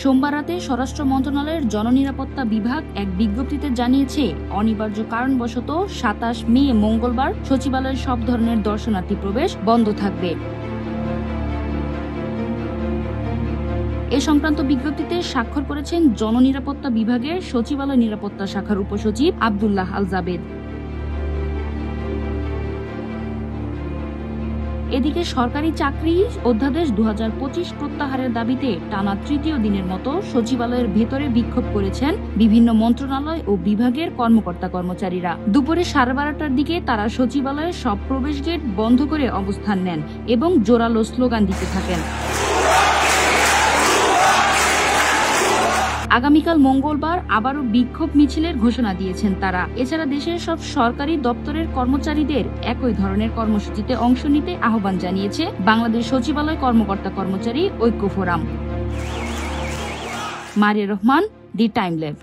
সোমবার রাতে স্বরাষ্ট্র মন্ত্রণালয়ের জননিরাপত্তা বিভাগ এক বিজ্ঞপ্তিতে জানিয়েছে, অনিবার্য কারণবশত ২৭ মে মঙ্গলবার সচিবালয়ের সব ধরনের দর্শনার্থী প্রবেশ বন্ধ থাকবে। এ সংক্রান্ত বিজ্ঞপ্তিতে স্বাক্ষর করেছেন জননিরাপত্তা বিভাগের সচিবালয় নিরাপত্তা শাখার উপসচিব আব্দুল্লাহ আল জাবেদ। এদিকে সরকারি চাকরি অধ্যাদেশ ২০২৫ প্রত্যাহারের দাবিতে টানা তৃতীয় দিনের মতো সচিবালয়ের ভেতরে বিক্ষোভ করেছেন বিভিন্ন মন্ত্রণালয় ও বিভাগের কর্মকর্তা-কর্মচারীরা। দুপুরে 12:30টার দিকে তারা সচিবালয়ের সব প্রবেশ গেট বন্ধ করে অবস্থান নেন এবং জোরালো স্লোগান দিতে থাকেন। আগামীকাল মঙ্গলবার আবারও বিক্ষোভ মিছিলের ঘোষণা দিয়েছেন তারা। এছাড়া দেশের সব সরকারি দপ্তরের কর্মচারীদের একই ধরনের কর্মসূচিতে অংশ নিতে আহ্বান জানিয়েছে বাংলাদেশ সচিবালয় কর্মকর্তা-কর্মচারী ঐক্য forum. Maria Rahman, the time lab.